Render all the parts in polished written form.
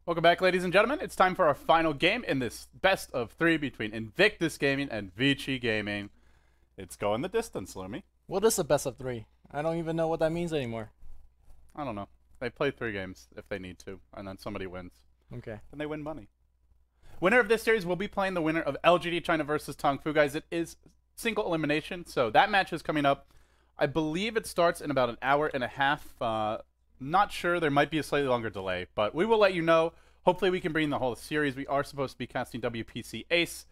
Welcome back, ladies and gentlemen. It's time for our final game in this best of 3 between Invictus Gaming and Vichy Gaming. It's going the distance, Lumi. What is a best of 3? I don't even know what that means anymore. I don't know. They play 3 games if they need to, and then somebody wins. Okay. And they win money. Winner of this series will be playing the winner of lgd.int versus Tong Fu. Guys, it is single elimination, so that match is coming up. I believe it starts in about an hour and a half. Not sure. There might be a slightly longer delay, but we will let you know. Hopefully we can bring the whole series. We are supposed to be casting WPC Ace,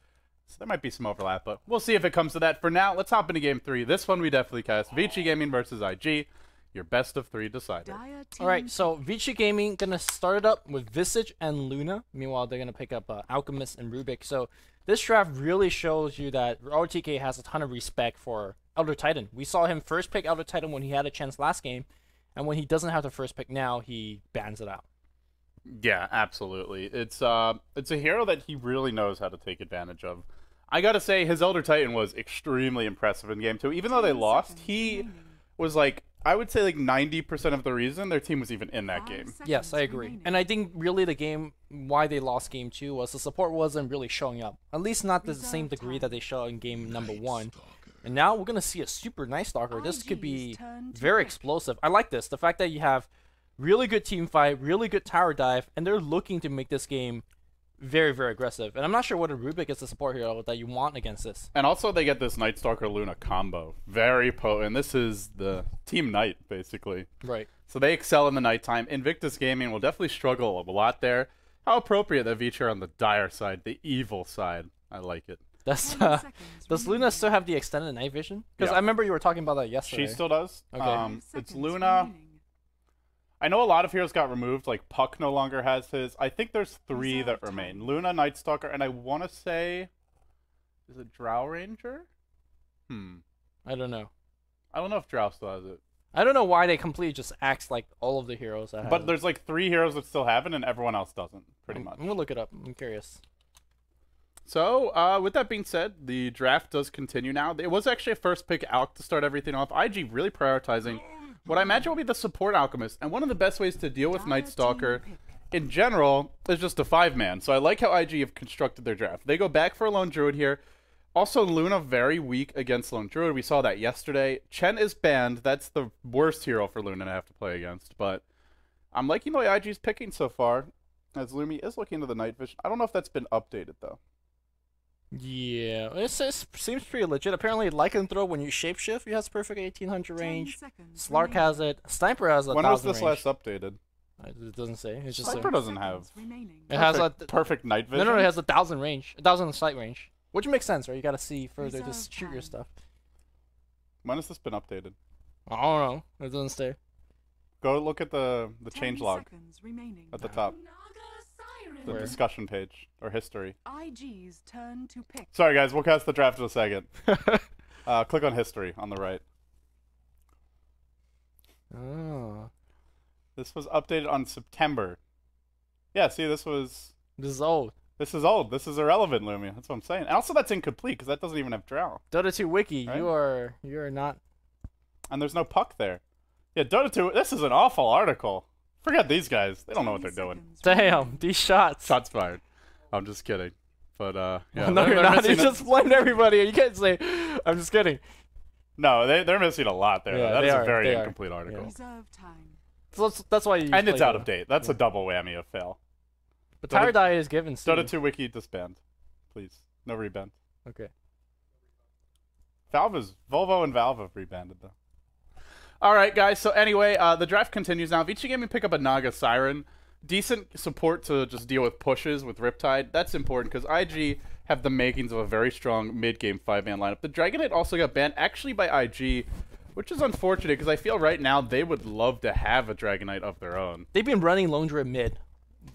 so there might be some overlap, but we'll see if it comes to that. For now, let's hop into Game 3. This one we definitely cast. Vichy Gaming versus IG. Your best of 3 decider. Alright, so Vichy Gaming gonna start it up with Visage and Luna. Meanwhile, they're gonna pick up Alchemist and Rubik. So this draft really shows you that RTK has a ton of respect for Elder Titan. We saw him first pick Elder Titan when he had a chance last game, and when he doesn't have the first pick now, he bans it out. Yeah, absolutely. It's a hero that he really knows how to take advantage of. I gotta say, his Elder Titan was extremely impressive in Game 2. Even though they lost, he was like, I would say like 90% of the reason their team was even in that game. Yes, I agree. And I think really the game, why they lost Game 2 was the support wasn't really showing up. At least not to the same degree that they showed in Game number 1. And now we're going to see a super Night Stalker. This could be very explosive. I like this. The fact that you have really good team fight, really good tower dive, and they're looking to make this game very, very aggressive. And I'm not sure what a Rubik is the support hero that you want against this. And also they get this Night Stalker Luna combo. Very potent. This is the Team Night, basically. Right. So they excel in the nighttime. Invictus Gaming will definitely struggle a lot there. How appropriate that Vichy are on the dire side, the evil side. I like it. Does Luna still have the extended night vision? Because Yeah. I remember you were talking about that yesterday. She still does. Okay. It's Luna. I know a lot of heroes got removed. Like Puck no longer has his. I think there's 3 that remain. Luna, Night Stalker, and I want to say, is it Drow Ranger? I don't know. I don't know if Drow still has it. I don't know why they completely just axed like all of the heroes that have But it. there's like 3 heroes that still have it, and everyone else doesn't. Pretty much. I'm gonna look it up. I'm curious. So, with that being said, the draft does continue now. It was actually a first pick Alch to start everything off. IG really prioritizing what I imagine will be the support Alchemist. And one of the best ways to deal with Night Stalker in general is just a 5-man. So I like how IG have constructed their draft. They go back for a Lone Druid here. Also, Luna very weak against Lone Druid. We saw that yesterday. Chen is banned. That's the worst hero for Luna to have to play against. But I'm liking the way IG's picking so far, as Lumi is looking to the night vision. I don't know if that's been updated, though. Yeah, it seems pretty legit. Apparently, Lycanthrope, when you shapeshift, it has perfect 1800 range. Slark has it. Sniper has a 1000 range. When was this last updated? It doesn't say. It's just Sniper doesn't have. It has a perfect night vision. No, it has 1000 range, 1000 sight range, which makes sense, right? You gotta see further, just shoot your stuff. When has this been updated? I don't know. It doesn't say. Go look at the changelog at the top. The Where? discussion page or history. IG's turn to pick. Sorry guys, we'll cast the draft in a second. Click on history on the right. Oh. This was updated on September. Yeah, see, this is old. This is old. This is irrelevant, Lumia. That's what I'm saying. And also, that's incomplete because that doesn't even have Drow. Dota 2 wiki, Right? you are not. And there's no Puck there. Yeah, Dota 2. This is an awful article. Forget these guys. They don't know what they're doing. Damn, these shots. Shots fired. I'm just kidding. But yeah, No, you're not. You just blamed everybody. You can't say, I'm just kidding. No, they're missing a lot there. Yeah, That they is are, a very they are. incomplete article. Reserve time. So that's why you. And it's play out of date. That's a double whammy of fail. But Tower Die is given. Dota 2 wiki disband, please. No reband. Okay. Volvo and Valve have rebanded though. All right, guys. So anyway, the draft continues now. Vichy Gaming pick up a Naga Siren. Decent support to just deal with pushes with Riptide. That's important because IG have the makings of a very strong mid-game 5-man lineup. The Dragonite also got banned actually by IG, which is unfortunate because I feel right now they would love to have a Dragonite of their own. They've been running Lone Druid mid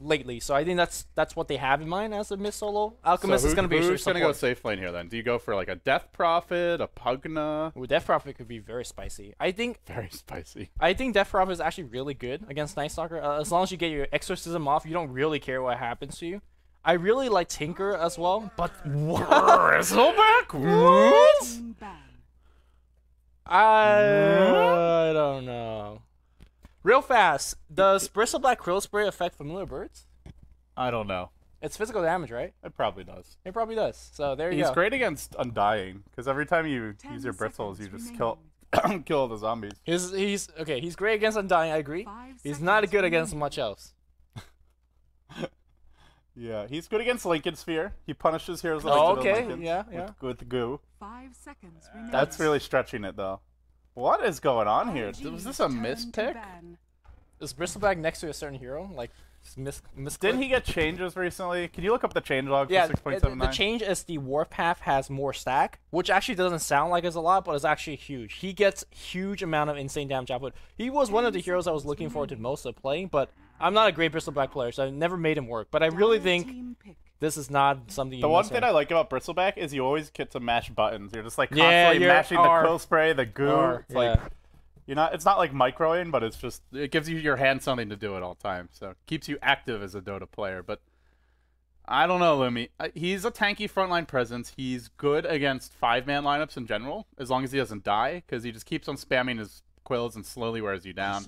lately, so I think that's what they have in mind as a mid solo. Alchemist is going to be who's going to go safe lane here then? Do you go for like a Death Prophet, a Pugna? Ooh, Death Prophet could be very spicy. I think Death Prophet is actually really good against Night Stalker. As long as you get your Exorcism off, you don't really care what happens to you. I really like Tinker as well, but Bristleback? What? I don't know. Real fast, does Bristleback Krill Spray affect familiar birds? I don't know. It's physical damage, right? It probably does. It probably does. So there you He's go. great against undying, because every time you 10 use your bristles, you seconds just remaining. kill all the zombies. He's okay. He's great against undying. I agree. 5 He's not seconds good against remaining. much else. Yeah, he's good against Lincoln Sphere. He punishes heroes like Oh, the okay. Lincolns Yeah. with goo. 5 seconds remaining. That's really stretching it, though. What is going on here? RG's Was this a turn miss to pick? ban. Is Bristleback next to a certain hero? Like miss? Didn't he get changes recently? Can you look up the changelog Yeah, for 6.79? the change is the warpath has more stack, which actually doesn't sound like it's a lot, but it's actually huge. He gets huge amount of insane damage output. He was one of the heroes I was looking forward to most of playing, but I'm not a great Bristleback player, so I never made him work. But I really Dire think team pick. this is not something you The one mess thing around. I like about Bristleback is you always get to mash buttons. You're just like Yeah, constantly you're mashing R. the quill spray, the goo. R, It's like yeah. you're not. It's not like microing, but it's just it gives you your hand something to do at all times. So it keeps you active as a Dota player. But I don't know, Lumi. He's a tanky frontline presence. He's good against 5-man lineups in general, as long as he doesn't die, because he just keeps on spamming his quills and slowly wears you down.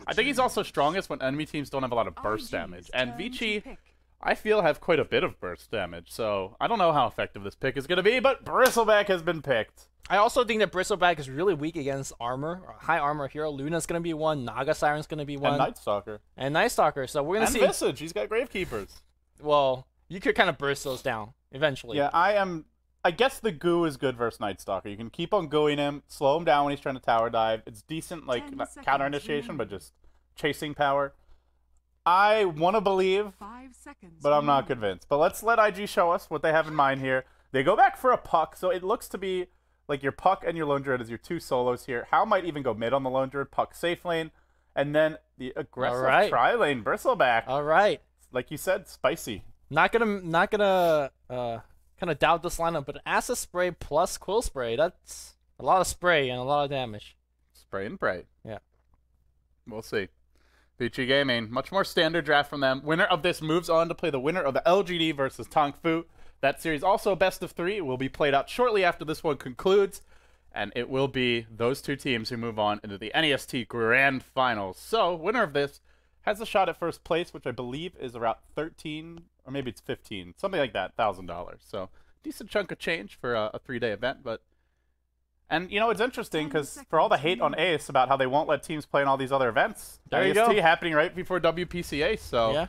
I think he's also strongest when enemy teams don't have a lot of burst RG's damage. And turn to Vichy, pick. I feel, have quite a bit of burst damage. So I don't know how effective this pick is going to be, but Bristleback has been picked. I also think that Bristleback is really weak against armor, or high armor hero. Luna's gonna be one, Naga Siren's gonna be one, And Night Stalker. and Night Stalker. So we're gonna And see. Visage. He's got Gravekeepers. Well, you could kind of burst those down eventually. Yeah, I guess the goo is good versus Night Stalker. You can keep on gooing him, slow him down when he's trying to tower dive. It's decent, like, 10 not seconds counter initiation, but remaining. just chasing power. I want to believe, 5 seconds. but I'm not remaining. convinced. But let's let IG show us what they have in mind here. They go back for a puck, so it looks to be like your puck and your lone druid as your two solos here. How might even go mid on the lone druid, puck safe lane, and then the aggressive Alright. tri lane Bristleback. All right. Like you said, spicy. Not gonna kind of doubt this lineup, but acid spray plus quill spray. That's a lot of spray and a lot of damage. Spray and pray. Yeah. We'll see. Vichy Gaming, much more standard draft from them. Winner of this moves on to play the winner of the LGD versus Tong Fu. That series also best of 3 will be played out shortly after this one concludes, and it will be those two teams who move on into the NEST Grand Finals. So, winner of this has a shot at first place, which I believe is around 13, or maybe it's 15, something like that, $1,000. So, decent chunk of change for a 3-day event, but... And, you know, it's interesting, 10 because for all the hate on seconds Ace about how they won't let teams play in all these other events, There you NEST go. happening right before WPCA, so... Yeah.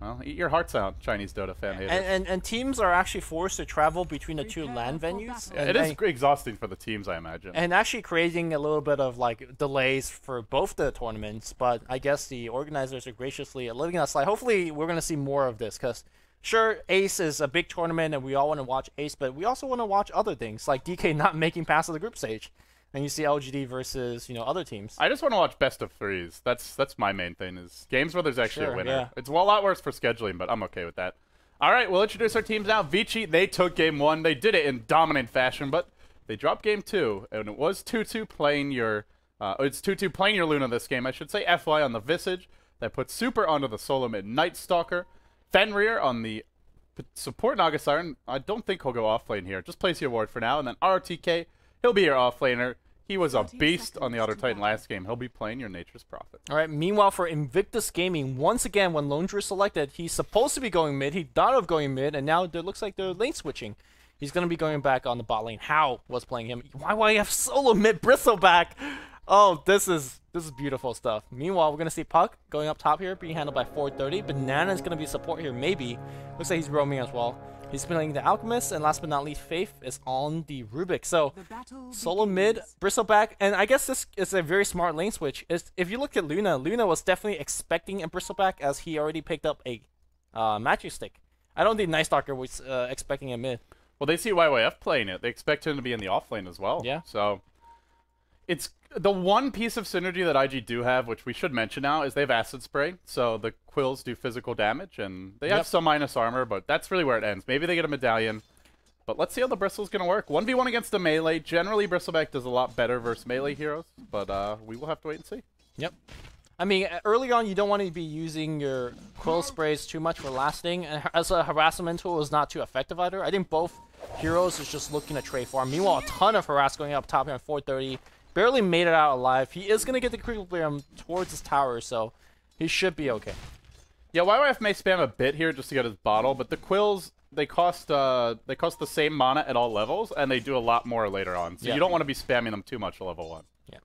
Well, eat your hearts out, Chinese Dota fan haters. And teams are actually forced to travel between the two Prepare LAN for venues. battle. And, It is and, exhausting for the teams, I imagine. and actually creating a little bit of like delays for both the tournaments. But I guess the organizers are graciously letting us slide. Hopefully, we're gonna see more of this because. Sure, Ace is a big tournament and we all want to watch Ace, but we also want to watch other things like DK not making past the group stage, and you see LGD versus other teams. I just want to watch best of 3s. That's my main thing, is games where there's actually Sure, a winner. yeah. It's a lot worse for scheduling, but I'm okay with that. All right, we'll introduce our teams now. Vichy, they took game 1. They did it in dominant fashion, but they dropped game 2, and it was 2-2 playing your... it's 2-2 playing your Luna this game, I should say. FY on the Visage. That puts Super onto the solo mid Night Stalker. Fenrir on the support Naga Siren. I don't think he'll go off lane here. Just place your ward for now, and then RTK, he'll be your off laner. He was a 30 beast on the Outer seconds Titan to last game. He'll be playing your Nature's Prophet. All right. Meanwhile, for Invictus Gaming, once again, when Lone Drew selected, he's supposed to be going mid. He thought of going mid, and now it looks like they're lane switching. He's gonna be going back on the bot lane. How was playing him? YYF solo mid Bristleback. Oh, this is beautiful stuff. Meanwhile, we're gonna see Puck going up top here, being handled by 430. Banana's gonna be support here, maybe. Looks like he's roaming as well. He's playing the Alchemist, and last but not least, Faith is on the Rubik. So. The battle Solo begins. mid, Bristleback, and I guess this is a very smart lane switch. If you look at Luna, Luna was definitely expecting a Bristleback as he already picked up a Magic Stick. I don't think Night Stalker was expecting a mid. Well, they see YYF playing it. They expect him to be in the off lane as well. Yeah. So, it's the one piece of synergy that IG do have, which we should mention now, is they have Acid Spray. So the quills do physical damage, and they have Yep. some minus armor, but that's really where it ends. Maybe they get a medallion. But let's see how the Bristle's going to work. 1v1 against the melee. Generally, Bristleback does a lot better versus melee heroes, but we will have to wait and see. Yep. I mean, early on, you don't want to be using your quill sprays too much for lasting, and as a harassment tool is not too effective either. I think both heroes is just looking to trade farm. Meanwhile, a ton of harass going up top here on 430. Barely made it out alive. He is going to get the equilibrium towards his tower, so he should be okay. Yeah, YYF may spam a bit here just to get his bottle, but the Quills, they cost the same mana at all levels, and they do a lot more later on. So you don't want to be spamming them too much at level 1. Yeah.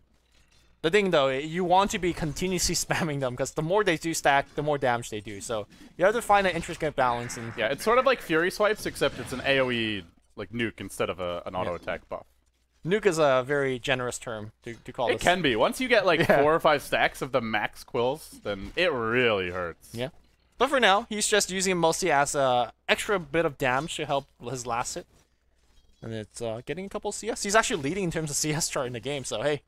The thing though, you want to be continuously spamming them because the more they do stack, the more damage they do. So you have to find an interesting balance. And yeah, it's sort of like Fury Swipes, except it's an AoE like nuke instead of an auto attack buff. Nuke is a very generous term to call it. It can be. Once you get like 4 or 5 stacks of the max Quills, then it really hurts. Yeah. But for now, he's just using it mostly as a extra bit of damage to help his last hit. And it's getting a couple CS. He's actually leading in terms of CS chart in the game, so hey.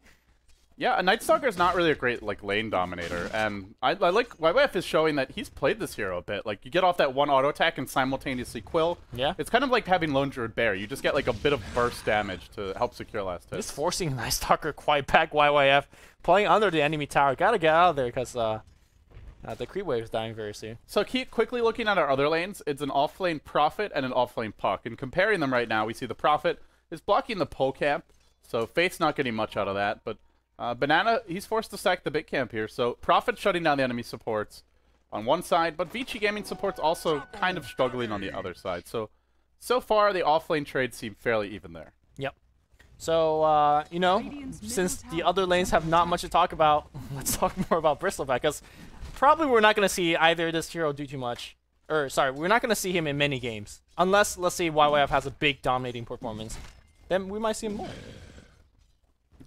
Yeah, a Night Stalker is not really a great like lane dominator, and I like YYF is showing that he's played this hero a bit. Like you get off that one auto attack and simultaneously Quill. Yeah. It's kind of like having Lone Druid Bear. You just get like a bit of burst damage to help secure last hit. He's forcing Night Stalker quite back. YYF playing under the enemy tower. Gotta get out of there because the creep wave is dying very soon. So keep quickly looking at our other lanes. It's an off-lane Prophet and an off-lane Puck. And comparing them right now, we see the Prophet is blocking the pole camp, so Faith's not getting much out of that, but Banana, he's forced to sack the bit camp here, so Prophet shutting down the enemy supports on one side, but Vichy Gaming supports also kind of struggling on the other side. So far, the off-lane trades seem fairly even there. Yep. So, you know, since the other lanes have not much to talk about, let's talk more about Bristleback, because probably we're not going to see either this hero do too much. Or, sorry, we're not going to see him in many games. Unless, let's say, YYF has a big dominating performance. Then we might see him more.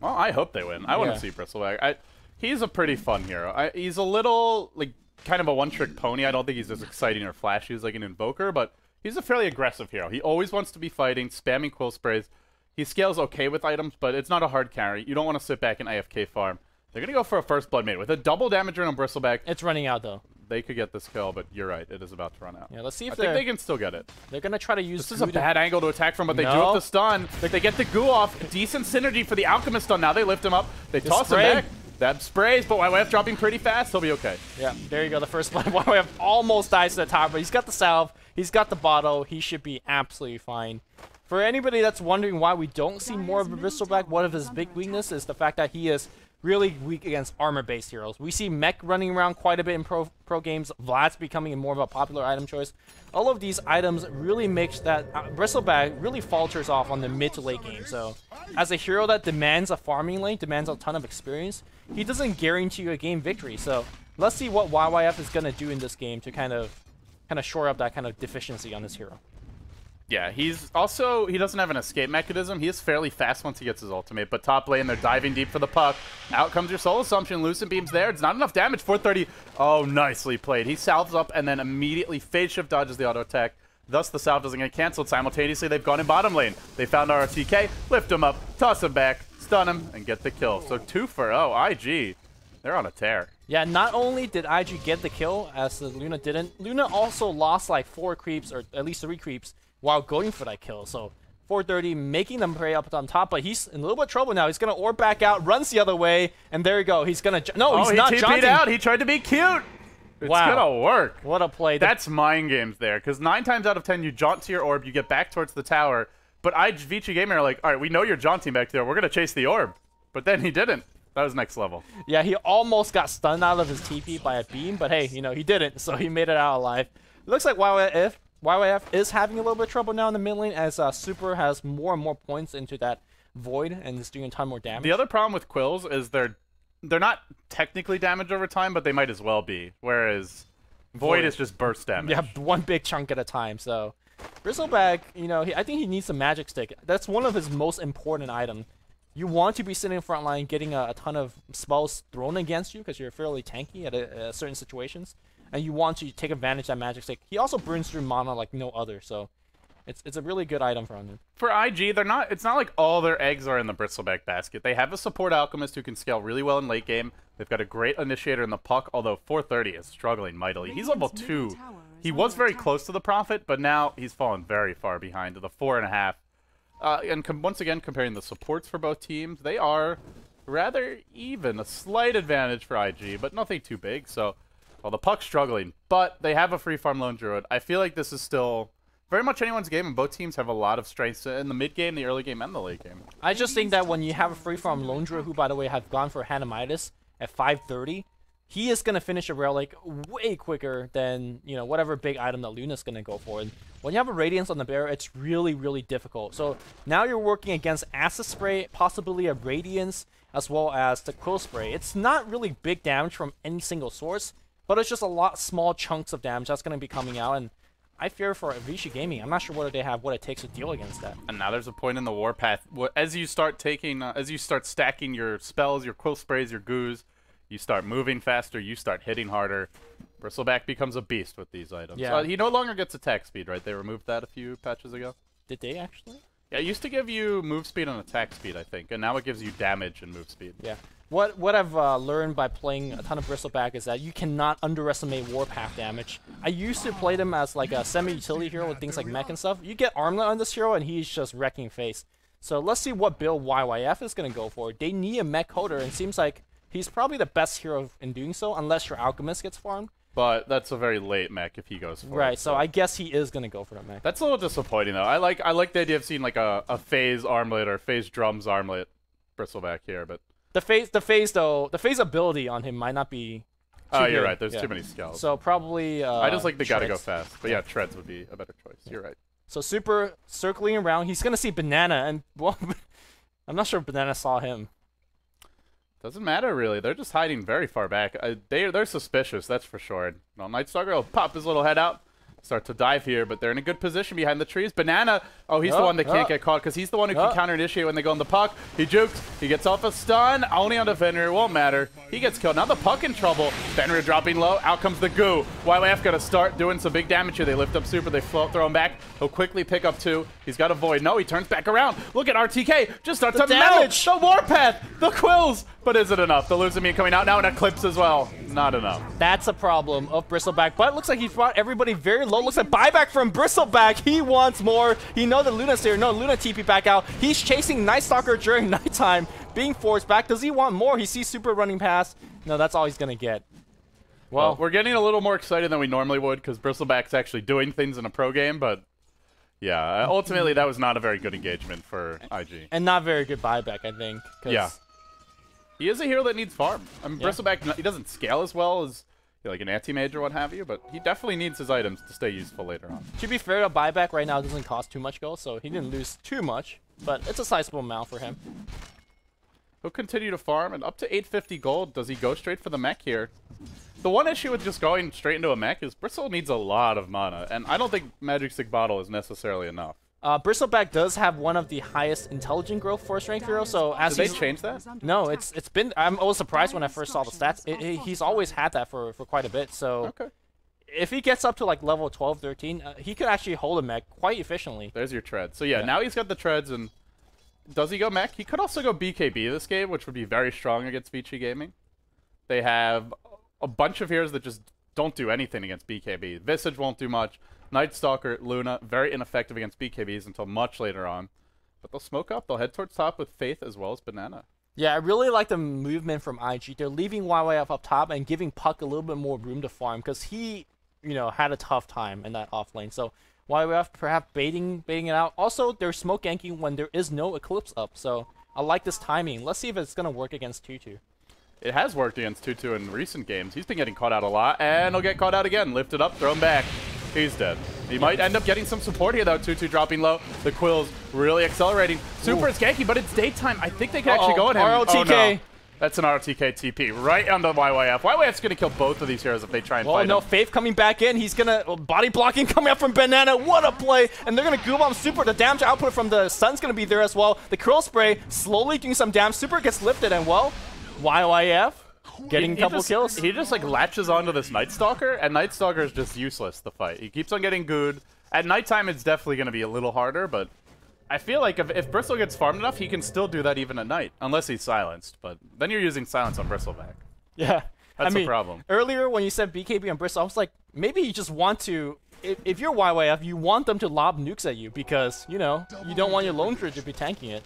Well, I hope they win. I want to see Bristleback. He's a pretty fun hero. He's a little, like, kind of a one-trick pony. I don't think he's as exciting or flashy as, like, an Invoker, but he's a fairly aggressive hero. He always wants to be fighting, spamming Quill Sprays. He scales okay with items, but it's not a hard carry. You don't want to sit back and AFK farm. They're going to go for a first blood mate with a double damager on Bristleback. It's running out, though. They could get this kill, but you're right. It is about to run out. Yeah, let's see if I think they can still get it. They're going to try to use... This is a bad angle to attack from, but they do have the stun. They get the goo off. Decent synergy for the Alchemist stun. Now they lift him up. They toss him back. That sprays, but YYF dropping pretty fast. He'll be okay. Yeah, there you go. The first blood. YYF almost dies to the top, but he's got the salve. He's got the bottle. He should be absolutely fine. For anybody that's wondering why we don't see more of a Bristleback, one of his big weaknesses is the fact that he is really weak against armor-based heroes. We see Mech running around quite a bit in pro games. Vlad's becoming more of a popular item choice. All of these items really makes that Bristleback really falters off on the mid to late game. So, as a hero that demands a farming lane, demands a ton of experience, he doesn't guarantee you a game victory. So, let's see what YYF is going to do in this game to kind of shore up that kind of deficiency on this hero. Yeah, he doesn't have an escape mechanism. He is fairly fast once he gets his ultimate, but top lane, they're diving deep for the puck. Out comes your Soul Assumption. Lucent Beam's there. It's not enough damage. 430. Oh, nicely played. He salves up and then immediately phase shift dodges the auto attack. Thus, the salve doesn't get canceled. Simultaneously, they've gone in bottom lane. They found RTK, lift him up, toss him back, stun him, and get the kill. So 2 for IG. They're on a tear. Yeah, not only did IG get the kill, as Luna didn't, Luna also lost like 4 creeps, or at least 3 creeps, while going for that kill. So 430 making them prey up on top, but he's in a little bit of trouble now. He's going to orb back out, runs the other way, and there you go. He's going to... No, he's not jaunting. Out. He tried to be cute. It's going to work. What a play. That's mind games there, because 9 times out of 10, you jaunt to your orb, you get back towards the tower, but Vichy Gaming are like, all right, we know you're jaunting back there. We're going to chase the orb. But then he didn't. That was next level. Yeah, he almost got stunned out of his TP by a beam, but hey, you know, he didn't, so he made it out alive. Looks like YYF is having a little bit of trouble now in the mid lane as Super has more and more points into that void and is doing a ton more damage. The other problem with Quills is they're not technically damage over time, but they might as well be. Whereas Void is just burst damage. Yeah, one big chunk at a time. So Bristleback, you know, I think he needs a magic stick. That's one of his most important items. You want to be sitting in front line, getting a ton of spells thrown against you because you're fairly tanky at certain situations. And you want to take advantage of that magic stick. He also burns through mana like no other, so it's a really good item for him. For IG, it's not like all their eggs are in the Bristleback basket. They have a support Alchemist who can scale really well in late game. They've got a great initiator in the Puck, although 430 is struggling mightily. He's level 2. He was very close to the Prophet, but now he's fallen very far behind to the 4.5. Once again, comparing the supports for both teams, they are rather even. A slight advantage for IG, but nothing too big, so... Well, the Puck's struggling, but they have a free farm Lone Druid. I feel like this is still very much anyone's game, and both teams have a lot of strengths in the mid game, the early game, and the late game. I just think that when you have a free farm Lone Druid, who, by the way, have gone for Hanamitis at 530, he is going to finish a relic way quicker than, you know, whatever big item that Luna's going to go for. And when you have a Radiance on the bear, it's really, really difficult. So now you're working against Acid Spray, possibly a Radiance, as well as the Quill Spray. It's not really big damage from any single source, but it's just a lot small chunks of damage that's going to be coming out. And I fear for Vichy Gaming. I'm not sure whether they have what it takes to deal against that. And now there's a point in the warpath. As you start stacking your spells, your Quill Sprays, your goos, you start moving faster, you start hitting harder. Bristleback becomes a beast with these items. Yeah. He no longer gets attack speed, right? They removed that a few patches ago. Did they actually? Yeah, it used to give you move speed and attack speed, I think, and now it gives you damage and move speed. Yeah. What I've learned by playing a ton of Bristleback is that you cannot underestimate warpath damage. I used to play them as like a semi-utility hero with things like mech and stuff. You get Armlet on this hero and he's just wrecking face. So let's see what build YYF is going to go for. They need a mech holder, and it seems like he's probably the best hero in doing so, unless your Alchemist gets farmed. But that's a very late mech if he goes for it. Right, so I guess he is going to go for that mech. That's a little disappointing, though. I like the idea of seeing like a phase armlet or phase drums armlet Bristleback here, but... The phase ability on him might not be too you're good. right. There's too many skulls. So probably I just like the gotta go Treads. fast. But yeah, Treads would be a better choice. You're right. So Super circling around. He's going to see Banana, and well, I'm not sure if Banana saw him. Doesn't matter, really. They're just hiding very far back. They're suspicious, that's for sure. No, Nightstalker will pop his little head out, start to dive here, but they're in a good position behind the trees. Banana, he's the one that can't get caught because he's the one who can counter-initiate when they go on the puck. He jukes, he gets off a stun, only on the Fenrir, won't matter. He gets killed. Now the puck in trouble. Fenrir dropping low, out comes the goo. YYF gonna start doing some big damage here. They lift up Super, they throw him back. He'll quickly pick up 2. He's got a void. No, he turns back around. Look at RTK, just starts to damage. The warpath, the quills. But is it enough? The Luzamine coming out now in Eclipse as well. Not enough. That's a problem of Bristleback, but it looks like he brought everybody very low. Looks like buyback from Bristleback. He wants more. He knows that Luna's here. No, Luna TP back out. He's chasing Nightstalker during nighttime, being forced back. Does he want more? He sees Super running past. No, that's all he's going to get. Well, we're getting a little more excited than we normally would because Bristleback's actually doing things in a pro game, but yeah, ultimately that was not a very good engagement for IG. And not very good buyback, I think. Yeah. He is a hero that needs farm. I mean, Bristleback, he doesn't scale as well as like an anti-mage or what have you, but he definitely needs his items to stay useful later on. To be fair, a buyback right now doesn't cost too much gold, so he didn't lose too much, but it's a sizable amount for him. He'll continue to farm, and up to 850 gold. Does he go straight for the mech here? The one issue with just going straight into a mech is Bristle needs a lot of mana, and I don't think Magic Stick Bottle is necessarily enough. Bristleback does have one of the highest intelligent growth for a strength hero, so as Did they change that? No, it's been. I'm always surprised when I first saw the stats. He's always had that for quite a bit. So if he gets up to like level 12, 13, he could actually hold a mech quite efficiently. There's your tread. So yeah, now he's got the treads, and does he go mech? He could also go BKB this game, which would be very strong against Vichy Gaming. They have a bunch of heroes that just don't do anything against BKB. Visage won't do much. Nightstalker, Luna, very ineffective against BKBs until much later on. But they'll smoke up. They'll head towards top with Faith as well as Banana. Yeah, I really like the movement from IG. They're leaving YYF up top and giving Puck a little bit more room to farm because he, had a tough time in that off lane. So YYF perhaps baiting it out. Also, they're smoke ganking when there is no Eclipse up. So I like this timing. Let's see if it's going to work against Tutu. It has worked against Tutu in recent games. He's been getting caught out a lot, and he'll get caught out again. Lifted up, thrown back. He's dead. He might end up getting some support here, though. Tutu dropping low. The Quills really accelerating. Super is ganky, but it's daytime. I think they can actually go at him. RLTK. Oh, no. That's an RTK TP right onto YYF. YYF's going to kill both of these heroes if they try and fight him. Faith coming back in. He's going to body blocking coming up from Banana. What a play. And they're going to Goo Bomb Super. The damage output from the Sun's going to be there as well. The Curl Spray slowly doing some damage. Super gets lifted, and YYF getting a couple kills. He just like latches onto this Nightstalker, and Nightstalker is just useless the fight. He keeps on getting gooed. At nighttime, it's definitely going to be a little harder, but I feel like if Bristle gets farmed enough, he can still do that even at night, unless he's silenced. But then you're using silence on Bristleback. Yeah. That's a problem. Earlier when you said BKB on Bristle, I was like, maybe you just want to, if you're YYF, you want them to lob nukes at you because, you don't want your lone tree to be tanking it.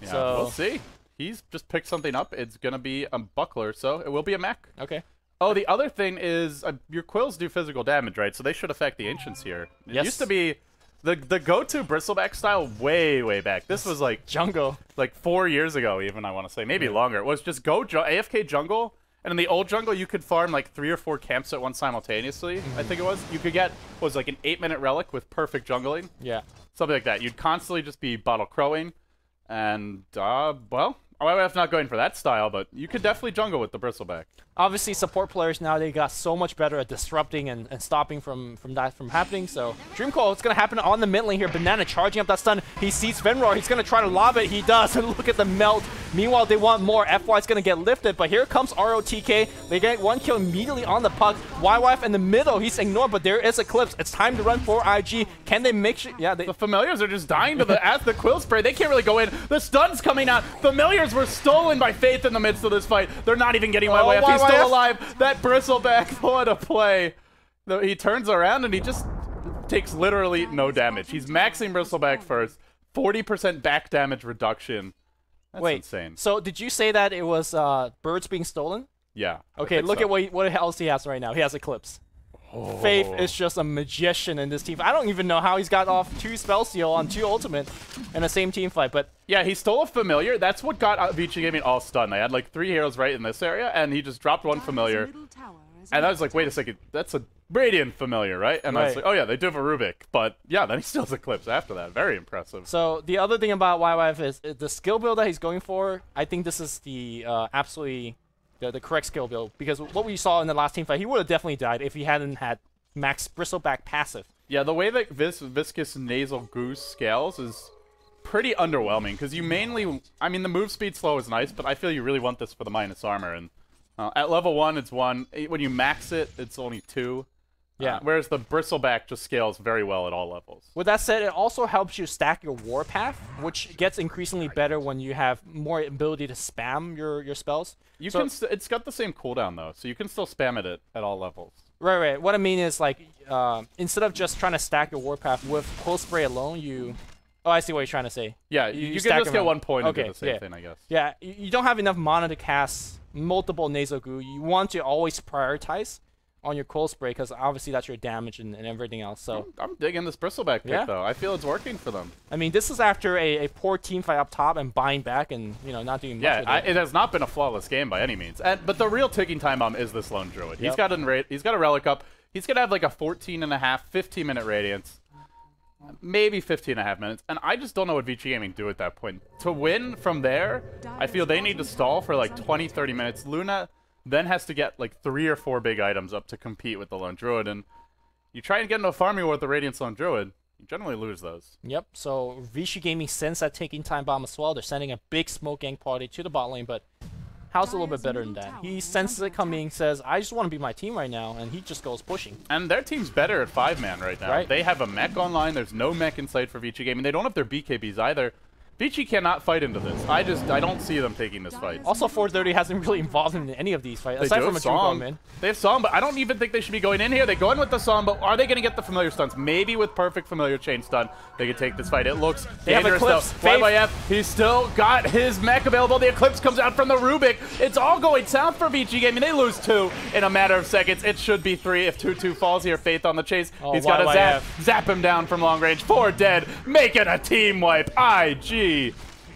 Yeah, so we'll see. He's just picked something up. It's going to be a buckler, so it will be a mech. Okay. Oh, the other thing is your Quills do physical damage, right? So they should affect the Ancients here. It used to be the go-to Bristleback style way back. This was like jungle. Like 4 years ago even, I want to say. Maybe longer. It was just go AFK jungle And in the old jungle, you could farm like 3 or 4 camps at once simultaneously, I think it was. You could get, what was like an 8-minute relic with perfect jungling. Yeah. Something like that. You'd constantly just be bottle crowing. And, well, I'm not going for that style, but you could definitely jungle with the Bristleback. Obviously, support players now, they got so much better at disrupting and stopping from that from happening. So, Dreamcoil, it's going to happen on the mid lane here. Banana charging up that stun. He sees Venroar. He's going to try to lob it. He does. And look at the melt. Meanwhile, they want more. FY is going to get lifted. But here comes ROTK. They get 1 kill immediately on the puck. YYF in the middle. He's ignored, but there is Eclipse. It's time to run for IG. Can they make sure? Yeah, The Familiars are just dying to the Quill Spray. They can't really go in. The stun's coming out. Familiars were stolen by Faith in the midst of this fight. They're not even getting YYF. He's still alive. That Bristleback, what a play. He turns around and he just takes literally no damage. He's maxing Bristleback first. 40% back damage reduction. That's insane. So did you say that it was birds being stolen? Yeah. Okay, look at what else he has right now. He has Eclipse. Oh. Faith is just a magician in this team. I don't even know how he's got off 2 spell steal on 2 ultimate in the same team fight, but yeah, he stole a familiar. That's what got Vichy Gaming all stunned. They had like 3 heroes right in this area, and he just dropped 1 familiar. And I was like, wait a second, that's a Radiant familiar, right? And I was like, oh yeah, they do have a Rubik. But yeah, then he steals Eclipse after that. Very impressive. So the other thing about YYF is the skill build that he's going for. I think this is the absolutely the correct skill build, because what we saw in the last team fight, he would have definitely died if he hadn't had max Bristleback passive. Yeah, the way that Viscous Nasal Goose scales is pretty underwhelming, because you mainly, I mean, the move speed slow is nice, but I feel you really want this for the minus armor, and at level 1, it's 1. When you max it, it's only 2. Yeah. Whereas the Bristleback just scales very well at all levels. With that said, it also helps you stack your Warpath, which gets increasingly better when you have more ability to spam your spells. You can. It's got the same cooldown though, so you can still spam it at all levels. Right. What I mean is, like, instead of just trying to stack your Warpath with Quill Spray alone, you... Oh, I see what you're trying to say. Yeah, you can just get 1 point and do the same thing, I guess. Yeah, you don't have enough mana to cast multiple Nasal Goo. You want to always prioritize on your Cold Spray, because obviously that's your damage and everything else. So I'm digging this Bristleback pick, though. I feel it's working for them. I mean, this is after a poor team fight up top and buying back and, you know, not doing much with it. It has not been a flawless game by any means. But the real ticking time bomb is this Lone Druid. He's got a Relic up. He's going to have like a 14.5, 15-minute Radiance. Maybe 15.5 minutes. And I just don't know what Vichy Gaming do at that point. To win from there, I feel they need to stall for like 20, 30 minutes. Luna then has to get like 3 or 4 big items up to compete with the Lone Druid, and you try and get into a farming war with the Radiance Lone Druid, you generally lose those. Yep, so Vichy Gaming sends that taking time bomb as well. They're sending a big smoke gang party to the bot lane, but Hal's a little bit better than that. He senses it coming, says, I just want to be my team right now, and he just goes pushing. And their team's better at 5-man right now. They have a mech online, there's no mech in sight for Vichy Gaming. They don't have their BKBs either. Vichy cannot fight into this. I don't see them taking this fight. Also, 430 hasn't really involved in any of these fights, aside from a Song. Man. They have Song, but I don't even think they should be going in here. They go in with the Song, but are they going to get the familiar stuns? Maybe with perfect familiar chain stun, they could take this fight. It looks dangerous though. YYF, he's still got his mech available. The Eclipse comes out from the Rubik. It's all going south for Vichy Gaming. They lose 2 in a matter of seconds. It should be 3 if 2-2 falls here. Faith on the chase. He's got to zap him down from long range. 4 dead, making a team wipe. IG.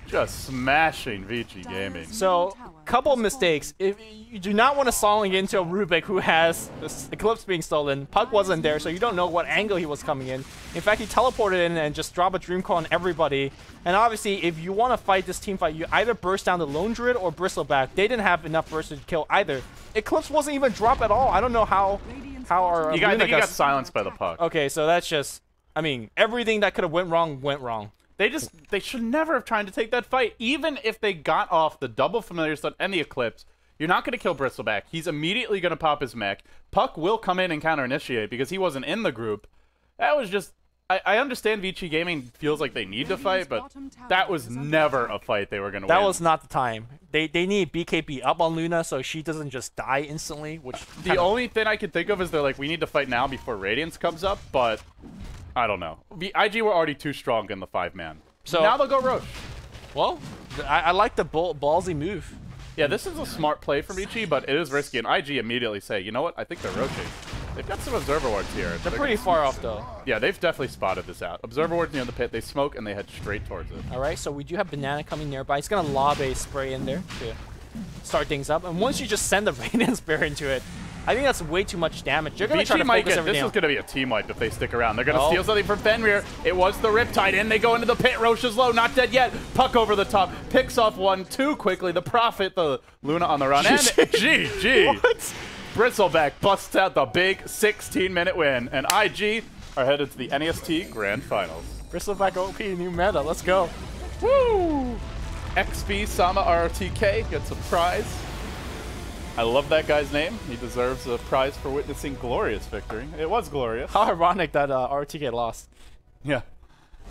Just smashing Vichy Gaming. So, couple mistakes. If you do not want to song into a Rubik who has this Eclipse being stolen, Puck wasn't there, so you don't know what angle he was coming in. In fact, he teleported in and just dropped a Dream Call on everybody. And obviously, if you want to fight this team fight, you either burst down the Lone Druid or Bristleback. They didn't have enough burst to kill either. Eclipse wasn't even dropped at all. I don't know how our... I think he got silenced by the Puck. Okay, so that's just... I mean, everything that could have went wrong. They should never have tried to take that fight. Even if they got off the double familiar stun and the Eclipse, you're not going to kill Bristleback. He's immediately going to pop his mech. Puck will come in and counter-initiate because he wasn't in the group. That was just... I understand Vichy Gaming feels like they need to fight, but that was never a fight they were going to win. That was not the time. They need BKB up on Luna so she doesn't just die instantly, which... The only thing I could think of is they're like, we need to fight now before Radiance comes up, but... I don't know. The IG were already too strong in the 5-man. So now they'll go Roche. Well, I like the ballsy move. Yeah, this is a smart play from Vichy, but it is risky. And IG immediately say, you know what? I think they're roaching. They've got some Observer Wards here. They're pretty far off, though. Yeah, they've definitely spotted this out. Observer Wards near the pit. They smoke, and they head straight towards it. All right, so we do have Banana coming nearby. He's going to lob a spray in there to start things up. And once you just send the Radiant Spear into it, I think that's way too much damage. You're going to try Vichy to might focus get, everything this is else. going to be a team wipe if they stick around. They're going to steal something from Fenrir. It was the Riptide in. They go into the pit. Roche is low, not dead yet. Puck over the top, picks off one too quickly. The Prophet, the Luna on the run. And GG. What? Bristleback busts out the big 16-minute win. And IG are headed to the NEST Grand Finals. Bristleback OP, new meta. Let's go. Woo! XP Sama RTK gets a prize. I love that guy's name. He deserves a prize for witnessing glorious victory. It was glorious. How ironic that RTK lost. Yeah.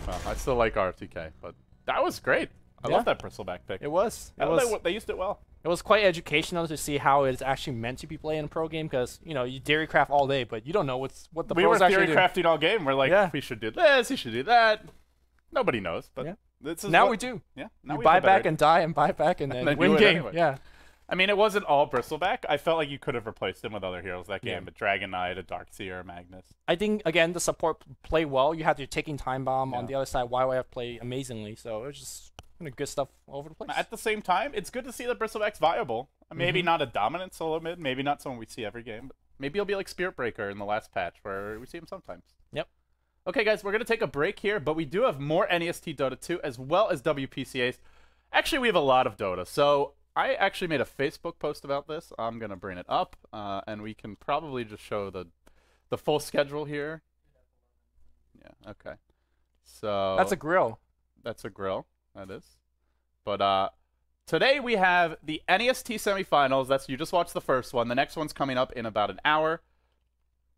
Well, I still like RTK, but that was great. I love that Bristleback pick. It was. They used it well. It was quite educational to see how it's actually meant to be played in a pro game, because you know you theorycraft all day, but you don't know what the We pros were actually theory do. crafting all game. We're like, we should do this, he should do that. Nobody knows, but this is Now we do. Yeah. Now You we buy have a better back idea. and die and buy back and then then win do it game. anyway. Yeah. I mean, it wasn't all Bristleback. I felt like you could have replaced him with other heroes that game, Yeah. but Dragon Knight, a Darkseer, a Magnus. I think again the support play well. You had your taking time bomb on the other side. YYF play amazingly, so it was just good stuff all over the place. At the same time, it's good to see that Bristleback's viable. Maybe not a dominant solo mid, maybe not someone we see every game, but maybe he'll be like Spirit Breaker in the last patch where we see him sometimes. Yep. Okay, guys, we're going to take a break here, but we do have more NEST Dota 2 as well as WPCAs. Actually, we have a lot of Dota, so I actually made a Facebook post about this. I'm going to bring it up, and we can probably just show the full schedule here. Yeah, okay. So That's a grill. That's a grill. That is. But today we have the NEST semifinals. That's, you just watched the first one. The next one's coming up in about an hour.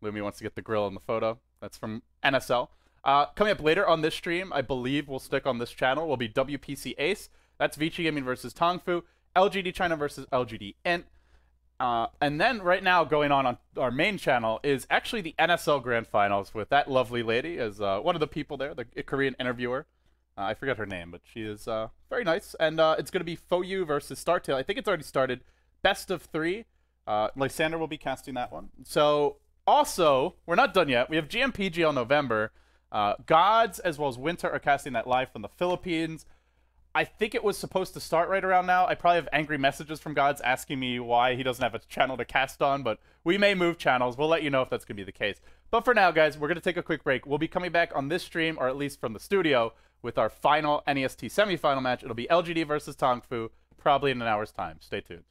Lumi wants to get the grill in the photo. That's from NSL. Coming up later on this stream, I believe we'll stick on this channel, will be WPC Ace. That's Vichy Gaming versus Tongfu. LGD China versus lgd.int. And then right now going on our main channel is actually the NSL Grand Finals with that lovely lady as one of the people there, the Korean interviewer. I forget her name, but she is very nice. And it's going to be Foyu versus Startail. I think it's already started. Best of 3. Lysander will be casting that one. So also, we're not done yet. We have GMPG on November. Gods as well as Winter are casting that live from the Philippines. I think it was supposed to start right around now. I probably have angry messages from Gods asking me why he doesn't have a channel to cast on, but we may move channels. We'll let you know if that's going to be the case. But for now, guys, we're going to take a quick break. We'll be coming back on this stream, or at least from the studio, with our final NEST semifinal match. It'll be LGD versus Tongfu, probably in an hour's time. Stay tuned.